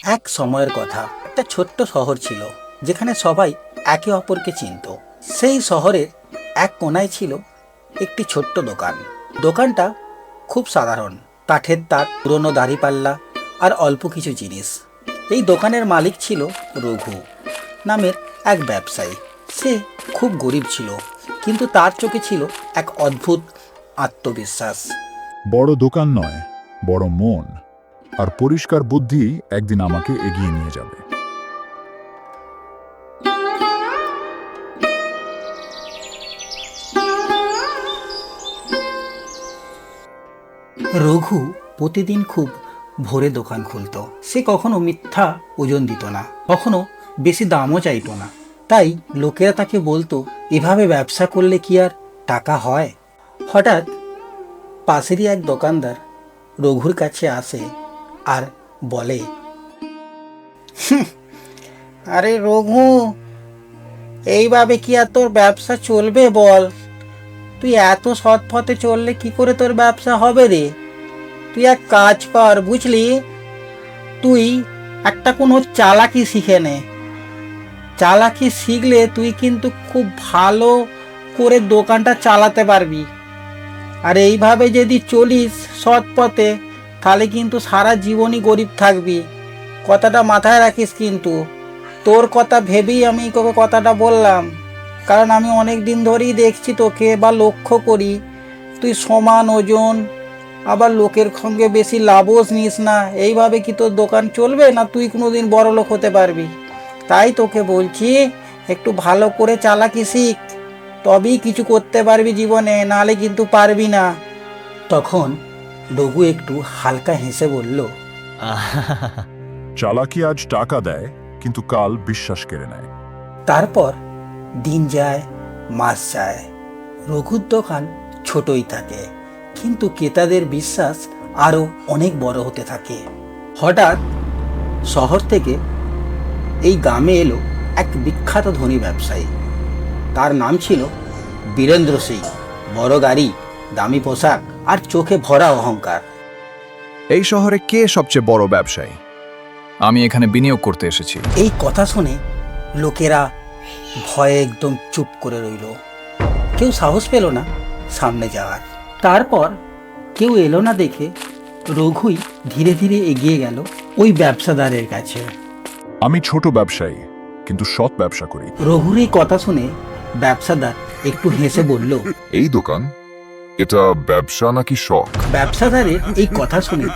এক সময়ের কথা, একটা ছোট্ট শহর ছিল যেখানে সবাই একে অপরকে চিনত। সেই শহরের এক কোনায় ছিল একটি ছোট্ট দোকান। দোকানটা খুব সাধারণ, কাঠের তাক, পুরনো দাড়িপাল্লা আর অল্প কিছু জিনিস। এই দোকানের মালিক ছিল রঘু নামের এক ব্যবসায়ী। সে খুব গরিব ছিল, কিন্তু তার চোখে ছিল এক অদ্ভুত আত্মবিশ্বাস। বড় দোকান নয়, বড় মন আর পরিষ্কার বুদ্ধি একদিন আমাকে এগিয়ে নিয়ে যাবে। রঘু প্রতিদিন খুব ভোরে দোকান খুলতো। সে কখনো মিথ্যা ওজন দিত না, কখনো বেশি দামও চাইতো না। তাই লোকেরা তাকে বলতো, এভাবে ব্যবসা করলে কি আর টাকা হয়? হঠাৎ পাশেরই এক দোকানদার রঘুর কাছে আসে আর বলে, আরে রঘু, এইভাবে কি আর তোর ব্যবসা চলবে বল? তুই এত সৎ পথে চললে কি করে তোর ব্যবসা হবে রে? তুই এক কাজ কর, বুঝলি? তুই একটা কোনো চালাকি শিখে নে। চালাকি শিখলে তুই কিন্তু খুব ভালো করে দোকানটা চালাতে পারবি। আর এইভাবে যদি চলিস সৎ পথে, তাহলে কিন্তু সারা জীবনই গরিব থাকবি। কথাটা মাথায় রাখিস কিন্তু। তোর কথা ভেবেই আমি তোকে কথাটা বললাম, কারণ আমি অনেক দিন ধরেই দেখছি তোকে, বা লক্ষ্য করি তুই সমান ওজন, আবার লোকের সঙ্গে বেশি লাভও নিস না। এইভাবে কি তোর দোকান চলবে? না তুই কোনোদিন বড় লোক হতে পারবি? তাই তোকে বলছি, একটু ভালো করে চালাকি শিখ, তবেই কিছু করতে পারবি জীবনে, নাহলে কিন্তু পারবি না। তখন রঘু একটু হালকা হেসে বলল, চালাকি আজ টাকা দেয়, কিন্তু কাল বিশ্বাস কেড়ে নেয়। তারপর দিন যায়, মাস যায়, রঘুর দোকান ছোটই থাকে, কিন্তু ক্রেতাদের বিশ্বাস আরো অনেক বড় হতে থাকে। হঠাৎ শহর থেকে এই গ্রামে এলো এক বিখ্যাত ধনী ব্যবসায়ী। তার নাম ছিল বীরেন্দ্র সিং। বড় গাড়ি, দামি পোশাক আর চোখে ভরা অহংকার। এই শহরে কে সবচেয়ে বড় ব্যবসায়ী? আমি এখানে বিনিয়োগ করতে এসেছি। এই কথা শুনে লোকেরা ভয়ে একদম চুপ করে রইল। কেউ সাহস পেল না সামনে যাওয়ার। তারপর কেউ এলো না দেখে রঘুই ধীরে ধীরে এগিয়ে গেল ওই ব্যবসাদারের কাছে। আমি ছোট ব্যবসায়ী, কিন্তু সৎ ব্যবসা করি। রঘুর এই কথা শুনে ব্যবসাদার একটু হেসে বলল, এই দোকান, এটা ব্যবসা নাকি শখ? ব্যবসাদারের এই কথা শুনে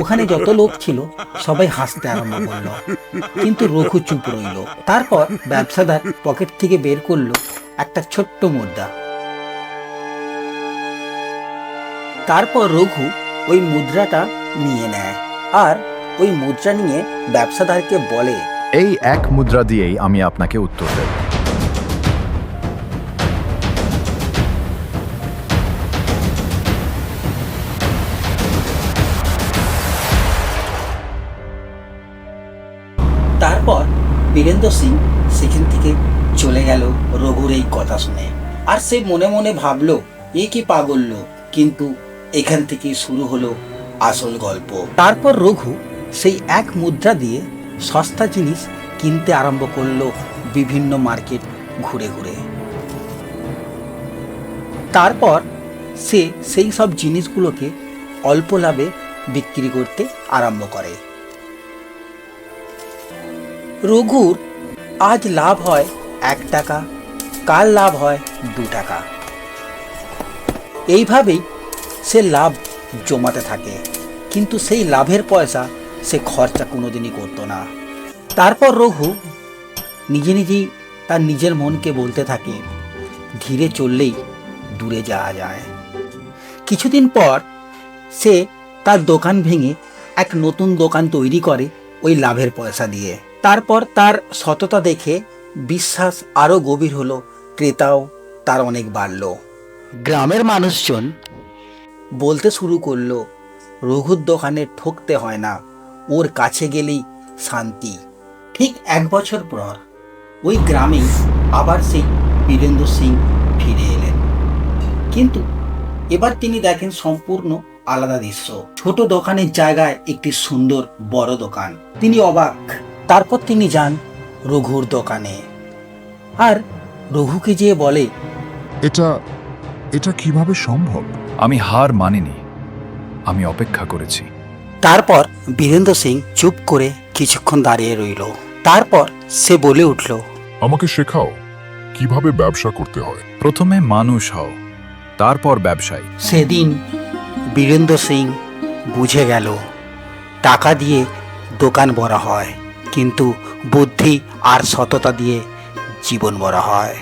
ওখানে যত লোক ছিল সবাই হাসতে আরম্ভ করলো, কিন্তু রঘু চুপ রইল। তারপর ব্যবসাদার পকেট থেকে বের করলো একটা ছোট্ট মুদ্রা। তারপর রঘু ওই মুদ্রাটা নিয়ে নেয় আর ওই মুদ্রা নিয়ে ব্যবসাদারকে বলে, এই এক মুদ্রা দিয়েই আমি আপনাকে উত্তর দেব। তারপর বীরেন্দ্র সিং সেখান থেকে চলে গেল রঘুর এই কথা শুনে। আর সে মনে মনে ভাবলো, এ কি পাগল লোক। কিন্তু এখান থেকে শুরু হলো আসল গল্প। তারপর রঘু সেই এক মুদ্রা দিয়ে সস্তা জিনিস কিনতে আরম্ভ করলো, বিভিন্ন মার্কেট ঘুরে ঘুরে। তারপর সে সেই সব জিনিসগুলোকে অল্প লাভে বিক্রি করতে আরম্ভ করে। রঘুর আজ লাভ হয় 1 টাকা, কাল লাভ হয় 2 টাকা। এইভাবেই সে লাভ জমাতে থাকে, কিন্তু সেই লাভের পয়সা সে খরচা কোনোদিনই করতো না। তারপর রঘু নিজে নিজেই তার নিজের মনকে বলতে থাকে, ধীরে চললেই দূরে যাওয়া যায়। কিছুদিন পর সে তার দোকান ভেঙে এক নতুন দোকান তৈরি করে ওই লাভের পয়সা দিয়ে। তারপর তার সততা দেখে বিশ্বাস আরো গভীর হলো, ক্রেতাও তার অনেক বাড়ল। গ্রামের মানুষজন বলতে শুরু করলো, রঘুর দোকানে ঠকতে হয় না, ওর কাছে গেলেই শান্তি। ঠিক 1 বছর পর ওই গ্রামে আবার সেই বীরেন্দ্র সিং ফিরে এলেন, কিন্তু এবার তিনি দেখেন সম্পূর্ণ আলাদা দৃশ্য। ছোট দোকানের জায়গায় একটি সুন্দর বড় দোকান। তিনি অবাক। তারপর তিনি যান রঘুর দোকানে আর রঘুকে যেয়ে বলে, এটা এটা কিভাবে সম্ভব? আমি হার মানিনি, আমি অপেক্ষা করেছি। তারপর বীরেন্দ্র সিং চুপ করে কিছুক্ষণ দাঁড়িয়ে রইল। তারপর সে বলে উঠল, আমাকে শেখাও কিভাবে ব্যবসা করতে হয়। প্রথমে মানুষ হও, তারপর ব্যবসায়ী। সেদিন বীরেন্দ্র সিং বুঝে গেল টাকা দিয়ে দোকান ভরা হয়, কিন্তু বুদ্ধি আর সততা দিয়ে জীবন ভরা হয়।